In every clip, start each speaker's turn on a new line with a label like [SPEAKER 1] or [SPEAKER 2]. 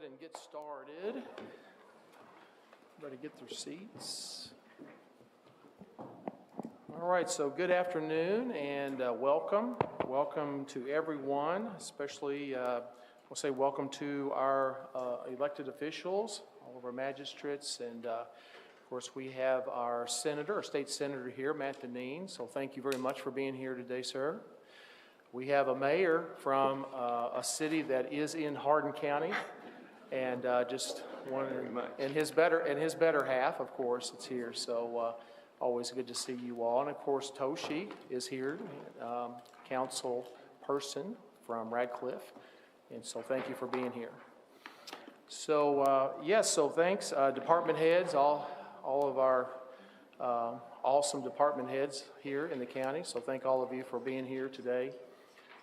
[SPEAKER 1] And get started. Everybody get their seats. All right, so good afternoon and welcome. Welcome to everyone, especially we'll say welcome to our elected officials, all of our magistrates, and of course we have our senator, our state senator here, Matt Deneen. So thank you very much for being here today, sir. We have a mayor from a city that is in Hardin County. And just wondering, and his better half, of course, it's here. So always good to see you all. And of course, Toshi is here, council person from Radcliffe. And so thank you for being here. So yes, so thanks, department heads, all of our awesome department heads here in the county. So thank all of you for being here today,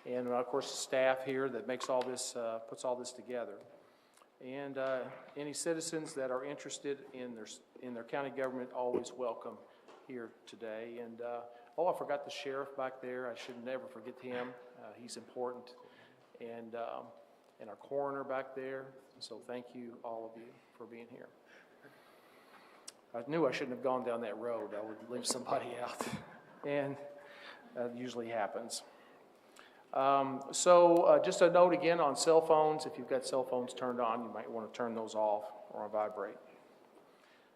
[SPEAKER 1] and of course, the staff here that makes all this, puts all this together. And any citizens that are interested in their county government, always welcome here today. And oh, I forgot the sheriff back there. I should never forget him. He's important. And our coroner back there. So thank you, all of you, for being here. I knew I shouldn't have gone down that road. I would leave somebody out. And that usually happens. Just a note again on cell phones. If you've got cell phones turned on, you might want to turn those off or on vibrate.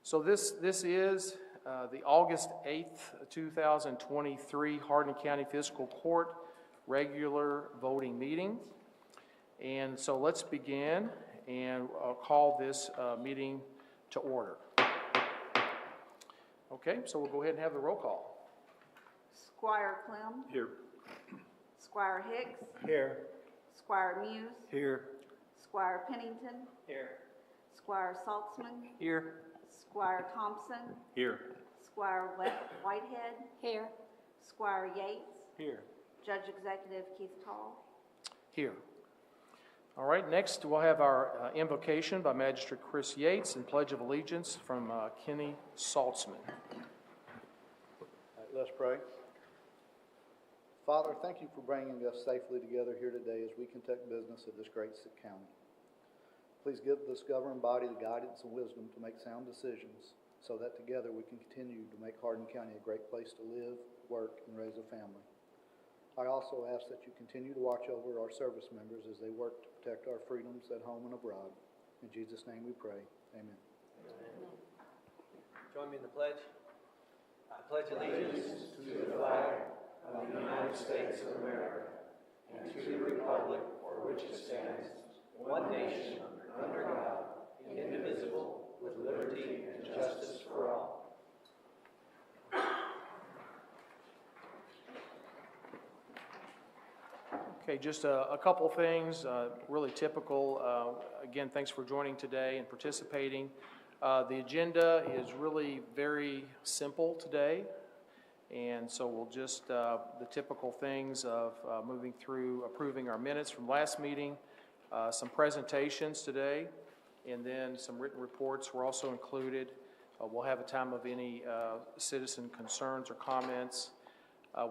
[SPEAKER 1] So this is the August 8th, 2023 Hardin County Fiscal Court regular voting meeting. And so let's begin, and I'll call this meeting to order. Okay, so we'll go ahead and have the roll call.
[SPEAKER 2] Squire Clem.
[SPEAKER 3] Here.
[SPEAKER 2] Squire Hicks.
[SPEAKER 3] Here.
[SPEAKER 2] Squire Muse.
[SPEAKER 3] Here.
[SPEAKER 2] Squire Pennington.
[SPEAKER 3] Here.
[SPEAKER 2] Squire Saltzman.
[SPEAKER 3] Here.
[SPEAKER 2] Squire Thompson.
[SPEAKER 3] Here.
[SPEAKER 2] Squire Whitehead.
[SPEAKER 4] Here.
[SPEAKER 2] Squire Yates.
[SPEAKER 3] Here.
[SPEAKER 2] Judge Executive Keith Tall.
[SPEAKER 1] Here. All right, next we'll have our invocation by Magistrate Chris Yates and Pledge of Allegiance from Kenny Saltzman.
[SPEAKER 5] All right, let's pray. Father, thank you for bringing us safely together here today as we conduct business of this great county. Please give this governing body the guidance and wisdom to make sound decisions so that together we can continue to make Hardin County a great place to live, work, and raise a family. I also ask that you continue to watch over our service members as they work to protect our freedoms at home and abroad. In Jesus' name we pray. Amen.
[SPEAKER 3] Amen. Join me in the pledge. I pledge allegiance to the flag of the United States of America and to the republic for which it stands, one nation, under God, indivisible, with liberty and justice for all.
[SPEAKER 1] Okay, just a couple things, really typical. Again, thanks for joining today and participating. The agenda is really very simple today. And so we'll just, the typical things of moving through approving our minutes from last meeting, some presentations today, and then some written reports were also included. We'll have a time of any citizen concerns or comments.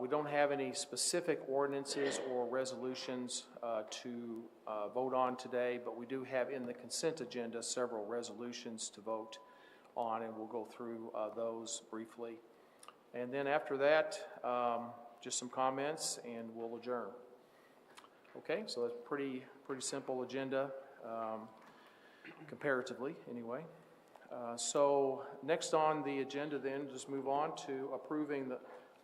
[SPEAKER 1] We don't have any specific ordinances or resolutions to vote on today, but we do have in the consent agenda several resolutions to vote on, and we'll go through those briefly. And then after that, just some comments, and we'll adjourn. Okay, so that's pretty simple agenda, comparatively, anyway. So next on the agenda, then, just move on to approving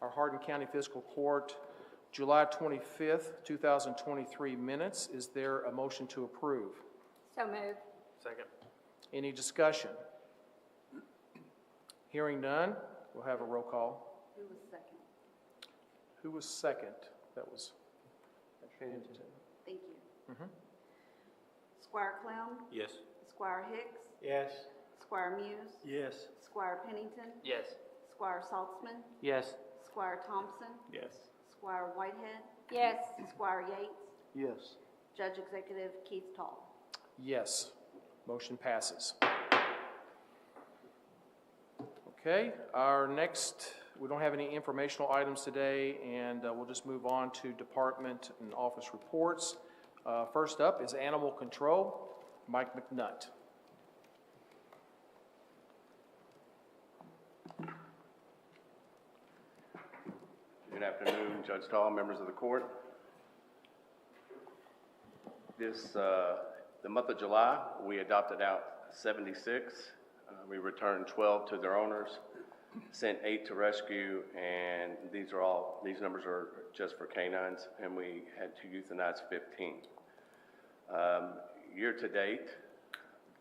[SPEAKER 1] our Hardin County Fiscal Court July 25th, 2023 minutes. Is there a motion to approve?
[SPEAKER 4] So moved.
[SPEAKER 3] Second.
[SPEAKER 1] Any discussion? Hearing none. We'll have a roll call.
[SPEAKER 2] Who was second?
[SPEAKER 1] Who was second? That was Pennington.
[SPEAKER 2] Thank you. Squire Clem.
[SPEAKER 3] Yes.
[SPEAKER 2] Squire Hicks.
[SPEAKER 3] Yes.
[SPEAKER 2] Squire Muse.
[SPEAKER 3] Yes.
[SPEAKER 2] Squire Pennington.
[SPEAKER 3] Yes.
[SPEAKER 2] Squire Saltzman.
[SPEAKER 3] Yes.
[SPEAKER 2] Squire Thompson.
[SPEAKER 3] Yes.
[SPEAKER 2] Squire Whitehead.
[SPEAKER 4] Yes.
[SPEAKER 2] Squire Yates.
[SPEAKER 5] Yes.
[SPEAKER 2] Judge Executive Keith Tall.
[SPEAKER 1] Yes. Motion passes. Okay, our next, we don't have any informational items today, and we'll just move on to department and office reports. First up is animal control. Mike McNutt.
[SPEAKER 4] Good afternoon, Judge Tall, members of the court. The month of July, we adopted out 76. We returned 12 to their owners, sent 8 to rescue, and these numbers are just for canines, and we had to euthanize 15. Year to date,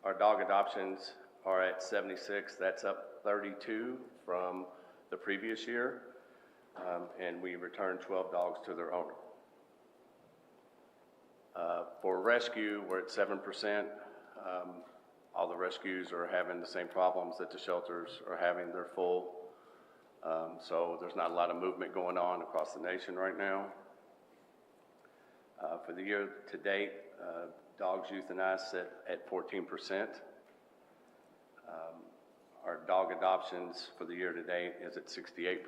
[SPEAKER 4] our dog adoptions are at 76. That's up 32 from the previous year, and we returned 12 dogs to their owner. For rescue, we're at 7%. All the rescues are having the same problems that the shelters are having. They're full. So there's not a lot of movement going on across the nation right now. For the year to date, dogs euthanized sit at 14%. Our dog adoptions for the year to date is at 68%.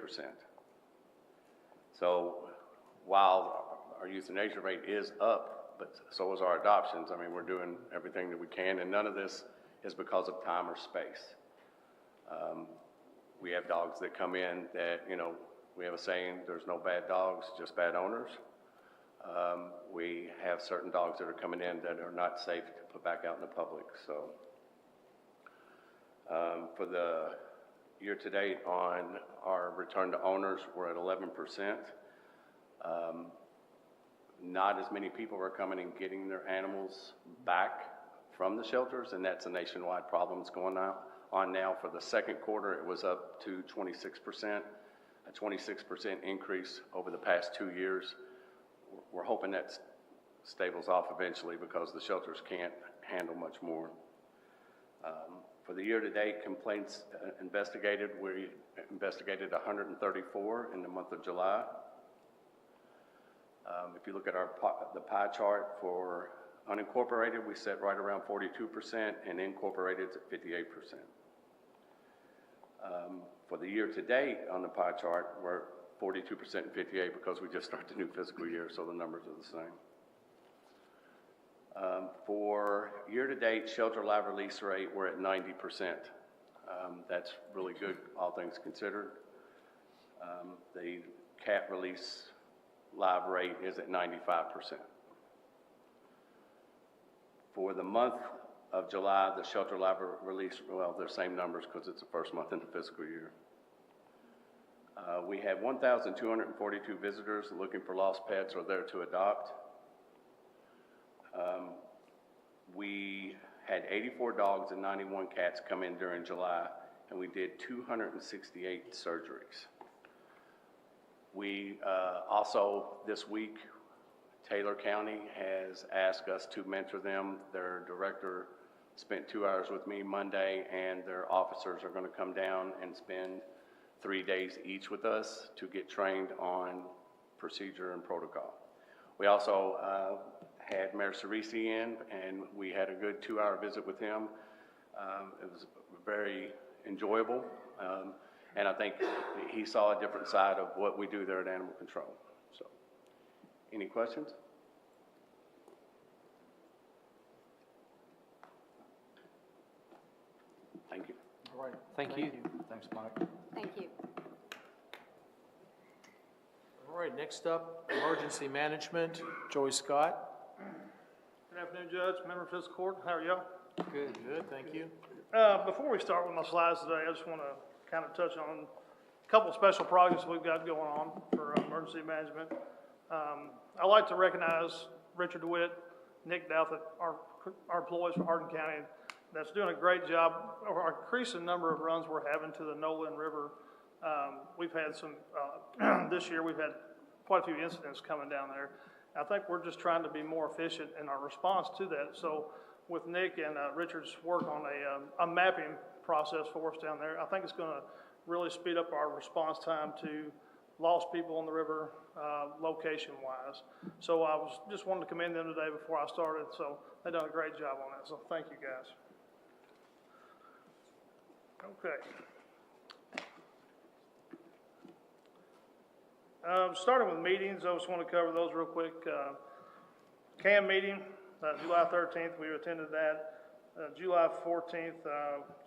[SPEAKER 4] So while our euthanasia rate is up, but so is our adoptions. I mean, we're doing everything that we can, and none of this is because of time or space. We have dogs that come in that, you know, we have a saying, there's no bad dogs, just bad owners. We have certain dogs that are coming in that are not safe to put back out in the public. So for the year to date on our return to owners, we're at 11%. Not as many people are coming and getting their animals back from the shelters, and that's a nationwide problem that's going on now. For the second quarter, it was up to 26%, a 26% increase over the past 2 years. We're hoping that stables off eventually because the shelters can't handle much more. For the year-to-date complaints investigated, we investigated 134 in the month of July. If you look at the pie chart for unincorporated, we sit right around 42%, and incorporated is at 58%. For the year-to-date on the pie chart, we're 42% and 58% because we just started the new fiscal year, so the numbers are the same. For year-to-date shelter live release rate, we're at 90%. That's really good, all things considered. The cat release live rate is at 95%. For the month of July, the shelter live release, well, they're the same numbers because it's the first month in the fiscal year. We had 1,242 visitors looking for lost pets or there to adopt. We had 84 dogs and 91 cats come in during July, and we did 268 surgeries. We also, this week, Taylor County has asked us to mentor them. Their director spent 2 hours with me Monday, and their officers are going to come down and spend 3 days each with us to get trained on procedure and protocol. We also had Mayor Cerisi in, and we had a good 2-hour visit with him. It was very enjoyable. And I think he saw a different side of what we do there at Animal Control. So, any questions? Thank you.
[SPEAKER 1] All right.
[SPEAKER 3] Thank you.
[SPEAKER 5] Thanks, Mike.
[SPEAKER 2] Thank you.
[SPEAKER 1] All right, next up, emergency management, Joey Scott.
[SPEAKER 6] Good afternoon, Judge, member of Fiscal Court. How are y'all?
[SPEAKER 1] Good, thank you.
[SPEAKER 6] Before we start with my slides today, I just want to kind of touch on a couple of special projects we've got going on for emergency management. I'd like to recognize Richard DeWitt, Nick Douthit, our employees for Hardin County, that's doing a great job of our increasing number of runs we're having to the Nolan River. We've had some, this year we've had quite a few incidents coming down there. I think we're just trying to be more efficient in our response to that. So with Nick and Richard's work on a mapping process for us down there, I think it's going to really speed up our response time to lost people on the river, location-wise. So I just wanted to commend them today before I started. So they've done a great job on that. So thank you, guys. Okay. Starting with meetings, I just want to cover those real quick. CAM meeting, July 13th, we attended that. July 14th,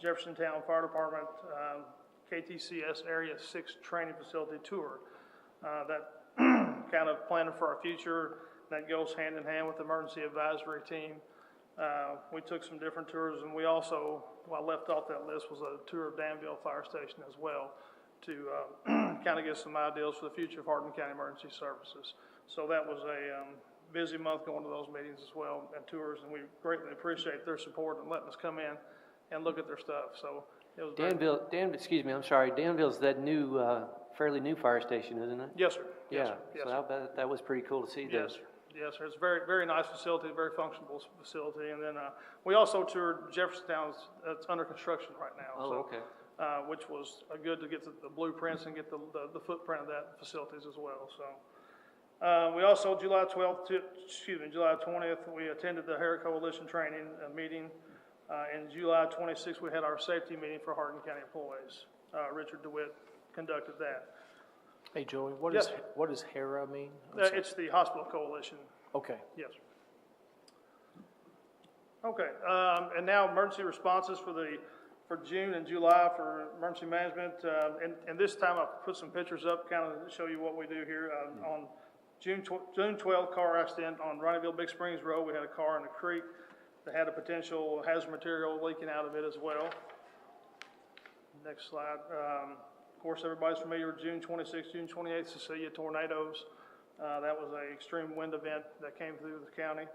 [SPEAKER 6] Jeffersontown Fire Department, KTCS Area 6 Training Facility Tour. That kind of planning for our future. That goes hand in hand with the Emergency Advisory Team. We took some different tours, and we also, well, I left off that list was a tour of Danville Fire Station as well to kind of get some ideas for the future of Hardin County Emergency Services. So that was a busy month going to those meetings as well and tours, and we greatly appreciate their support and letting us come in and look at their stuff. So it was
[SPEAKER 3] Danville, excuse me, I'm sorry, Danville's that new, fairly new fire station, isn't it?
[SPEAKER 6] Yes, sir. Yes,
[SPEAKER 3] Yeah,
[SPEAKER 6] sir. Yes,
[SPEAKER 3] so
[SPEAKER 6] sir.
[SPEAKER 3] I bet that was pretty cool to see
[SPEAKER 6] Yes,
[SPEAKER 3] those.
[SPEAKER 6] sir. Yes, sir. It's a very, very nice facility, very functional facility. And then we also toured Jeffersontown. It's under construction right now.
[SPEAKER 3] Oh,
[SPEAKER 6] so,
[SPEAKER 3] okay.
[SPEAKER 6] Which was good to get the blueprints and get the footprint of that facilities as well. So we also, July 20th, we attended the Harris Coalition training meeting. In July 26th, we had our safety meeting for Hardin County employees. Richard DeWitt conducted that.
[SPEAKER 1] Hey, Joey, what does HERA mean?
[SPEAKER 6] It's the Hospital Coalition.
[SPEAKER 1] Okay.
[SPEAKER 6] Yes. Okay, and now emergency responses for June and July for emergency management. And this time I put some pictures up, kind of show you what we do here. On June 12th, car accident on Ronnieville Big Springs Road. We had a car in the creek that had a potential hazard material leaking out of it as well. Next slide. Of course, everybody's familiar with June 26th, June 28th, Cecilia tornadoes. That was an extreme wind event that came through the county.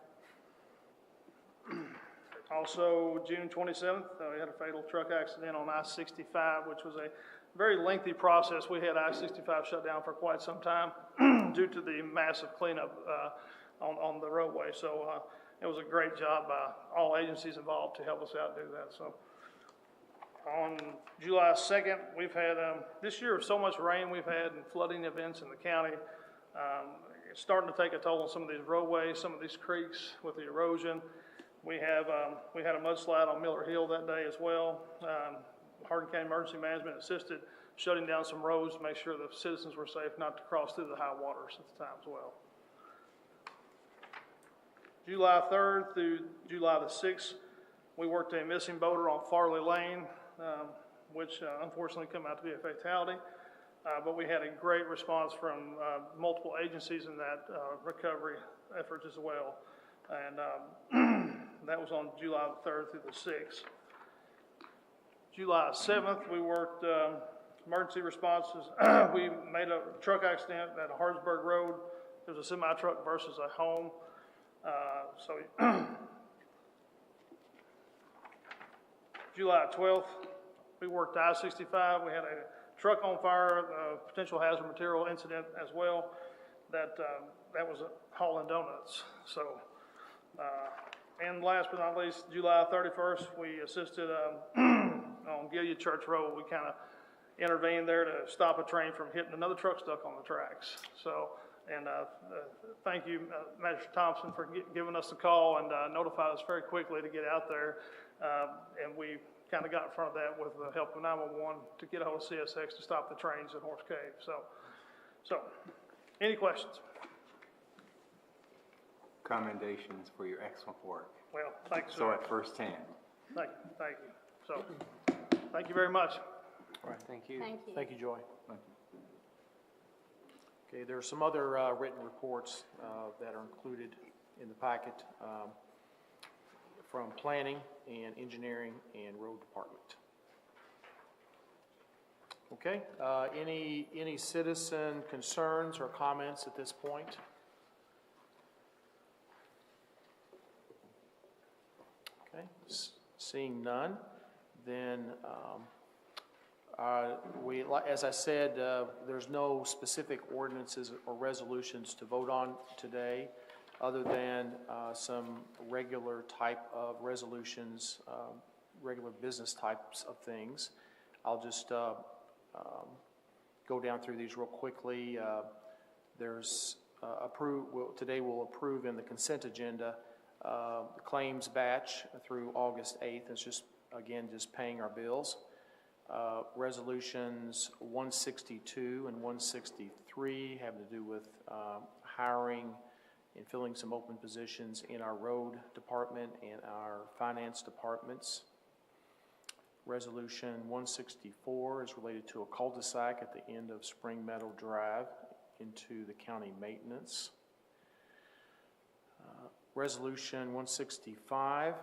[SPEAKER 6] Also, June 27th, we had a fatal truck accident on I-65, which was a very lengthy process. We had I-65 shut down for quite some time due to the massive cleanup on the roadway. So it was a great job by all agencies involved to help us out do that. So on July 2nd, we've had, this year, so much rain we've had and flooding events in the county. It's starting to take a toll on some of these roadways, some of these creeks with the erosion. We had a mudslide on Miller Hill that day as well. Hardin County Emergency Management assisted shutting down some roads to make sure the citizens were safe not to cross through the high waters at the time as well. July 3rd through July the 6th, we worked a missing boater on Farley Lane, which unfortunately came out to be a fatality. But we had a great response from multiple agencies in that recovery effort as well. And that was on July the 3rd through the 6th. July 7th, we worked emergency responses. We made a truck accident at Hardsburg Road. There was a semi-truck versus a home. July 12th, we worked I-65. We had a truck on fire, a potential hazard material incident as well. That was hauling donuts. So, and last but not least, July 31st, we assisted on Gilead Church Road. We kind of intervened there to stop a train from hitting another truck stuck on the tracks. So, and thank you, Magistrate Thompson, for giving us the call and notified us very quickly to get out there. And we kind of got in front of that with the help of 911 to get a hold of CSX to stop the trains at Horse Cave. So any questions?
[SPEAKER 7] Commendations for your excellent work.
[SPEAKER 6] Well, thanks,
[SPEAKER 7] So
[SPEAKER 6] sir.
[SPEAKER 7] at first hand.
[SPEAKER 6] Thank you. So, thank you very much.
[SPEAKER 1] All right.
[SPEAKER 3] Thank you.
[SPEAKER 2] Thank you.
[SPEAKER 1] Thank you, Joy.
[SPEAKER 7] Thank you.
[SPEAKER 1] Okay, there are some other written reports that are included in the packet from planning and engineering and road department. Okay, any citizen concerns or comments at this point? Okay, seeing none, then as I said, there's no specific ordinances or resolutions to vote on today, other than some regular type of resolutions, regular business types of things. I'll just go down through these real quickly. There's today we'll approve in the consent agenda the claims batch through August 8th. It's just, again, just paying our bills. Resolutions 162 and 163 have to do with hiring and filling some open positions in our road department and our finance departments. Resolution 164 is related to a cul-de-sac at the end of Spring Meadow Drive into the county maintenance. Resolution 165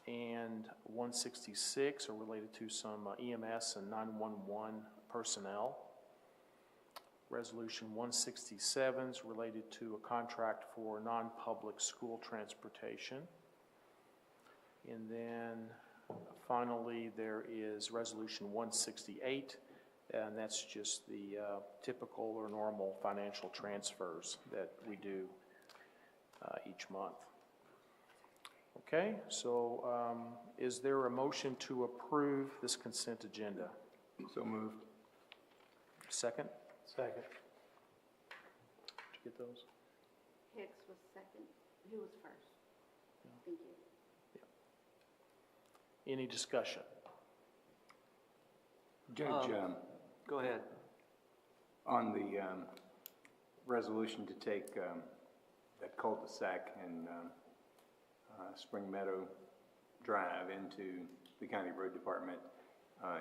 [SPEAKER 1] and 166 are related to some EMS and 911 personnel. Resolution 167 is related to a contract for non-public school transportation. And then finally, there is Resolution 168, and that's just the typical or normal financial transfers that we do each month. Okay, so is there a motion to approve this consent agenda?
[SPEAKER 7] So moved.
[SPEAKER 1] Second?
[SPEAKER 3] Second.
[SPEAKER 1] Did you get those?
[SPEAKER 2] Hicks was second. Who was first? Thank you.
[SPEAKER 1] Any discussion?
[SPEAKER 7] Judge,
[SPEAKER 3] Go ahead.
[SPEAKER 7] on the resolution to take that cul-de-sac in Spring Meadow Drive into the county road department,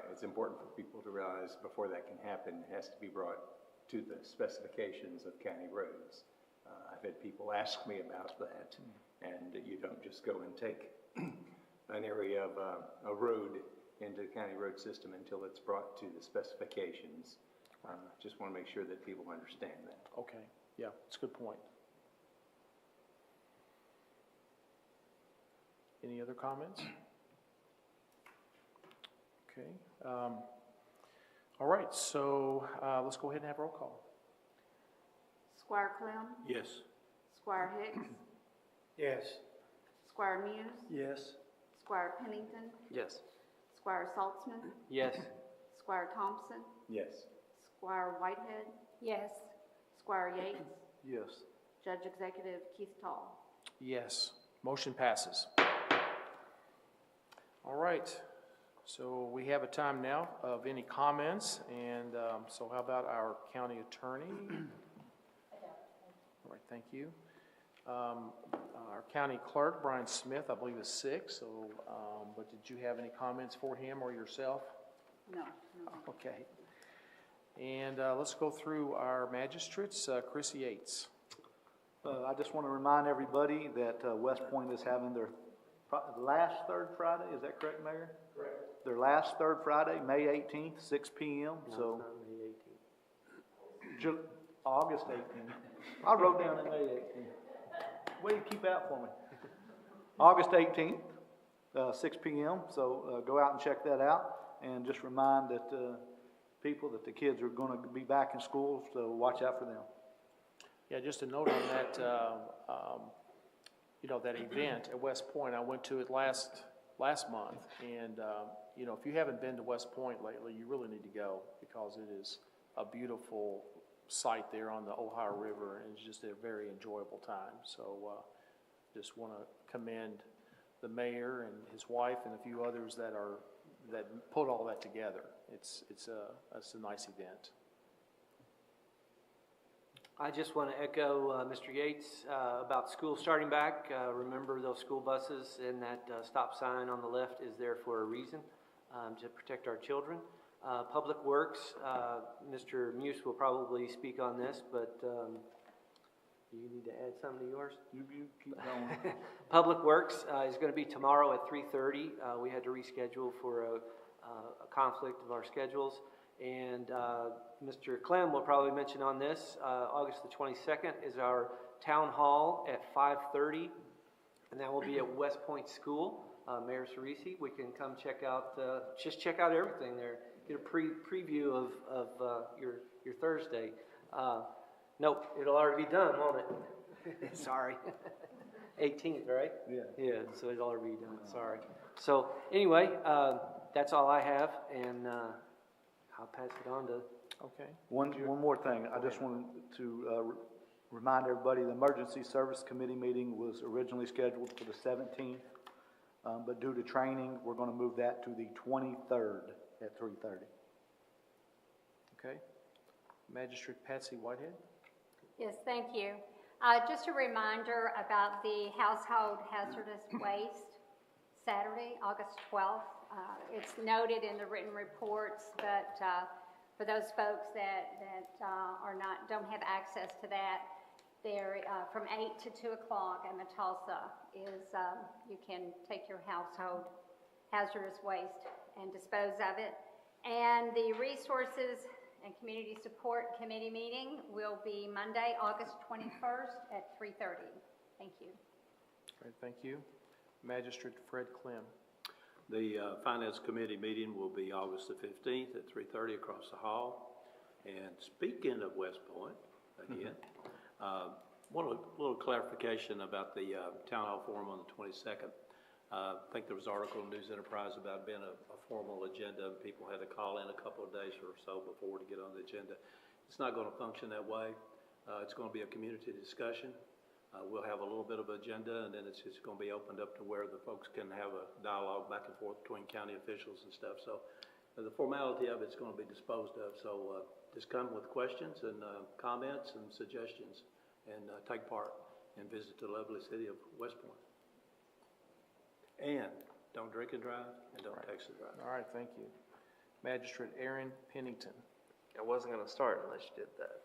[SPEAKER 7] it's important for people to realize before that can happen, it has to be brought to the specifications of county roads. I've had people ask me about that, and you don't just go and take an area of a road into the county road system until it's brought to the specifications. Just want to make sure that people understand that.
[SPEAKER 1] Okay, yeah, it's a good point. Any other comments? Okay. All right, so let's go ahead and have roll call.
[SPEAKER 2] Squire Clem,
[SPEAKER 3] Yes.
[SPEAKER 2] Squire Hicks,
[SPEAKER 3] Yes.
[SPEAKER 2] Squire Muse,
[SPEAKER 3] Yes.
[SPEAKER 2] Squire Pennington,
[SPEAKER 3] Yes.
[SPEAKER 2] Squire Saltzman,
[SPEAKER 3] Yes.
[SPEAKER 2] Squire Thompson,
[SPEAKER 7] Yes.
[SPEAKER 2] Squire Whitehead,
[SPEAKER 8] Yes.
[SPEAKER 2] Squire Yates,
[SPEAKER 5] Yes.
[SPEAKER 2] Judge Executive Keith Tall.
[SPEAKER 1] Yes, motion passes. All right, so we have a time now of any comments, and so how about our county attorney? All right, thank you. Our county clerk, Brian Smith, I believe is sick, so, but did you have any comments for him or yourself?
[SPEAKER 2] No.
[SPEAKER 1] Okay. And let's go through our magistrates. Chris Yates.
[SPEAKER 5] I just want to remind everybody that West Point is having their last third Friday, is that correct, Mayor? Correct. Their last third Friday, May 18th, 6 p.m. So August 18th. I wrote down May 18th. Way to keep out for me. August 18th, 6 p.m. So go out and check that out, and just remind that people that the kids are going to be back in school, so watch out for them.
[SPEAKER 1] Yeah, just a note on that. You know, that event at West Point, I went to it last month, and you know, if you haven't been to West Point lately, you really need to go, because it is a beautiful site there on the Ohio River, and it's just a very enjoyable time. So just want to commend the mayor and his wife and a few others that put all that together. It's a nice event.
[SPEAKER 3] I just want to echo Mr. Yates about school starting back. Remember, those school buses and that stop sign on the left is there for a reason, to protect our children. Public Works, Mr. Muse will probably speak on this, but do you need to add something to yours?
[SPEAKER 5] You keep going.
[SPEAKER 3] Public Works is going to be tomorrow at 3:30. We had to reschedule for a conflict of our schedules. And Mr. Clem will probably mention on this, August the 22nd is our town hall at 5:30, and that will be at West Point School. Mayor Cerisi, we can come check out, just check out everything there, get a preview of your Thursday. Nope, it'll already be done, won't it? Sorry. 18th, right?
[SPEAKER 5] Yeah.
[SPEAKER 3] Yeah, so it'll already be done, sorry. So anyway, that's all I have, and I'll pass it on to...
[SPEAKER 1] Okay.
[SPEAKER 5] One more thing. I just wanted to remind everybody the Emergency Service Committee meeting was originally scheduled for the 17th, but due to training, we're going to move that to the 23rd at 3:30.
[SPEAKER 1] Okay. Magistrate Patsy Whitehead.
[SPEAKER 8] Yes, thank you. Just a reminder about the household hazardous waste Saturday, August 12th. It's noted in the written reports, but for those folks that don't have access to that, there from 8 to 2 o'clock at Matulsa is you can take your household hazardous waste and dispose of it. And the Resources and Community Support Committee meeting will be Monday, August 21st at 3:30. Thank you.
[SPEAKER 1] Great, thank you. Magistrate Fred Clem.
[SPEAKER 3] The Finance Committee meeting will be August the 15th at 3:30 across the hall. And speaking of West Point, again, one little clarification about the Town Hall Forum on the 22nd. I think there was an article in News Enterprise about being a formal agenda, and people had to call in a couple of days or so before to get on the agenda. It's not going to function that way. It's going to be a community discussion. We'll have a little bit of agenda, and then it's just going to be opened up to where the folks can have a dialogue back and forth between county officials and stuff. So the formality of it's going to be disposed of. So just come with questions and comments and suggestions, and take part and visit the lovely city of West Point. And don't drink and drive, and don't text and drive.
[SPEAKER 1] All right, thank you. Magistrate Aaron Pennington.
[SPEAKER 9] I wasn't going to start unless you did that.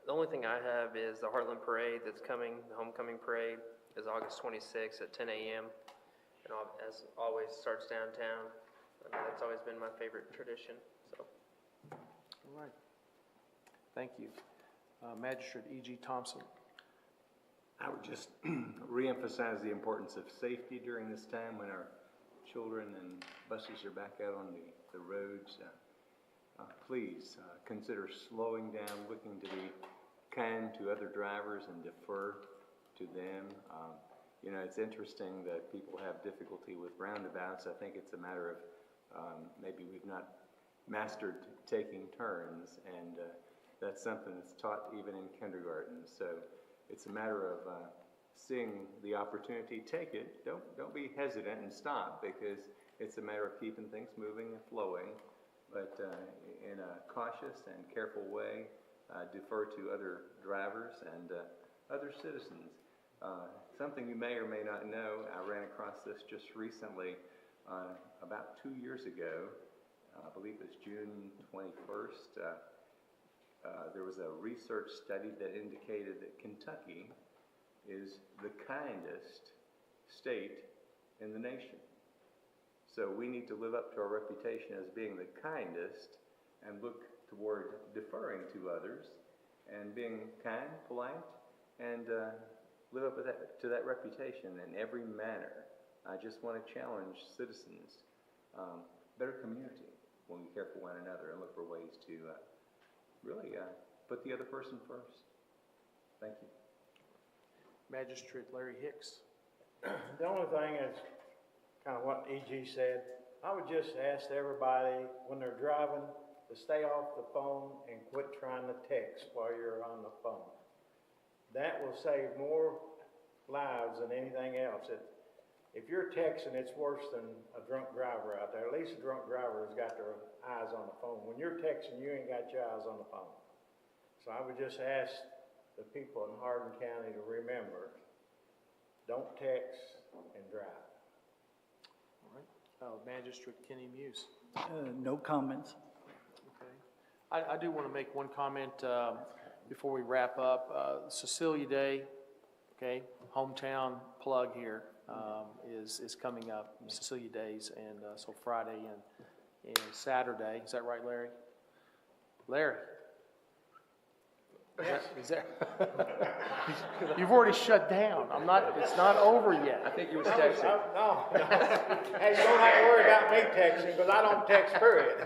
[SPEAKER 9] The only thing I have is the Heartland Parade that's coming. The homecoming parade is August 26th at 10 a.m. And as always, starts downtown. That's always been my favorite tradition. So,
[SPEAKER 1] all right. Thank you. Magistrate E.G. Thompson.
[SPEAKER 7] I would just reemphasize the importance of safety during this time when our children and buses are back out on the roads. Please consider slowing down, looking to be kind to other drivers and defer to them. You know, it's interesting that people have difficulty with roundabouts. I think it's a matter of maybe we've not mastered taking turns, and that's something that's taught even in kindergarten. So it's a matter of seeing the opportunity, take it. Don't be hesitant and stop, because it's a matter of keeping things moving and flowing, but in a cautious and careful way, defer to other drivers and other citizens. Something you may or may not know, I ran across this just recently. About 2 years ago, I believe it was June 21st, there was a research study that indicated that Kentucky is the kindest state in the nation. So we need to live up to our reputation as being the kindest and look toward deferring to others and being kind, polite, and live up to that reputation in every manner. I just want to challenge citizens, better community when we care for one another and look for ways to really put the other person first. Thank you.
[SPEAKER 1] Magistrate Larry Hicks.
[SPEAKER 10] The only thing is kind of what E.G. said. I would just ask everybody when they're driving to stay off the phone and quit trying to text while you're on the phone. That will save more lives than anything else. If you're texting, it's worse than a drunk driver out there. At least a drunk driver has got their eyes on the phone. When you're texting, you ain't got your eyes on the phone. So I would just ask the people in Hardin County to remember, don't text and drive.
[SPEAKER 1] All right. Magistrate Kenny Muse.
[SPEAKER 11] No comments.
[SPEAKER 1] Okay. I do want to make one comment before we wrap up. Cecilia Day, okay, hometown plug here, is coming up. Cecilia Days, and so Friday and Saturday. Is that right, Larry? Larry?
[SPEAKER 6] Yes.
[SPEAKER 1] Is that you've already shut down. It's not over yet.
[SPEAKER 4] I think you was texting.
[SPEAKER 10] No. Hey, you don't have to worry about me texting, because I don't text, period.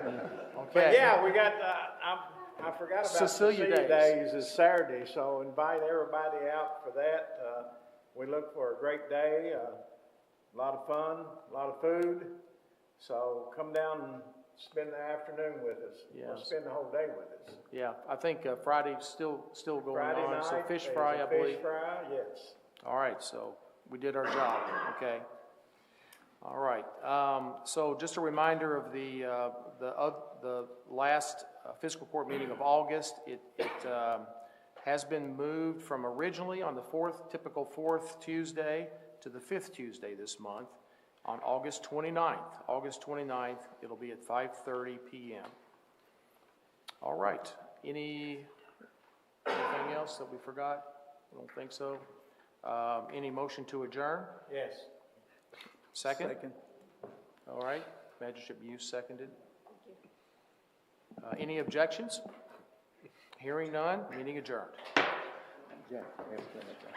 [SPEAKER 1] Okay.
[SPEAKER 10] But yeah, we got, I forgot about
[SPEAKER 1] Cecilia
[SPEAKER 10] Days is Saturday, so invite everybody out for that. We look for a great day, a lot of fun, a lot of food. So come down and spend the afternoon with us.
[SPEAKER 1] Yes.
[SPEAKER 10] Or spend the whole day with us.
[SPEAKER 1] Yeah, I think Friday's still going
[SPEAKER 10] Friday
[SPEAKER 1] on.
[SPEAKER 10] night,
[SPEAKER 1] So fish
[SPEAKER 10] there's
[SPEAKER 1] fry,
[SPEAKER 10] a
[SPEAKER 1] I believe.
[SPEAKER 10] Fish fry, yes.
[SPEAKER 1] All right, so we did our job. Okay. All right. So just a reminder of the last fiscal court meeting of August. It has been moved from originally on the typical fourth Tuesday to the fifth Tuesday this month on August 29th. August 29th, it'll be at 5:30 p.m. All right, anything else that we forgot? I don't think so. Any motion to adjourn?
[SPEAKER 10] Yes.
[SPEAKER 1] Second?
[SPEAKER 11] Second.
[SPEAKER 1] All right, Magistrate Buse seconded. Any objections? Hearing none, meeting adjourned.
[SPEAKER 7] Yeah, we have to turn it down.